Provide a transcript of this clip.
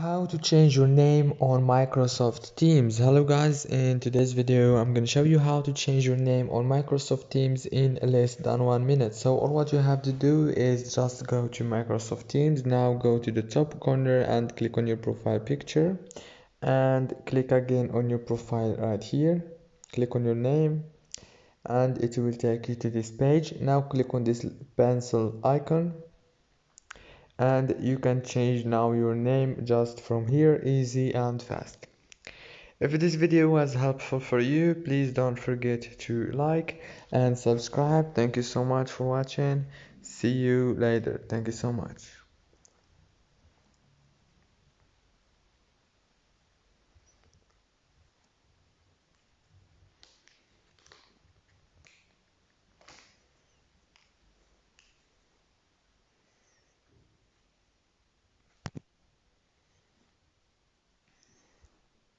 How to change your name on Microsoft Teams. Hello guys, in today's video I'm going to show you how to change your name on Microsoft Teams in less than 1 minute. So all what you have to do is just go to Microsoft Teams. Now go to the top corner and click on your profile picture and click again on your profile right here. Click on your name and it will take you to this page. Now click on this pencil icon and you can change now your name just from here, easy and fast. If this video was helpful for you, please don't forget to like and subscribe. Thank you so much for watching. See you later. Thank you so much.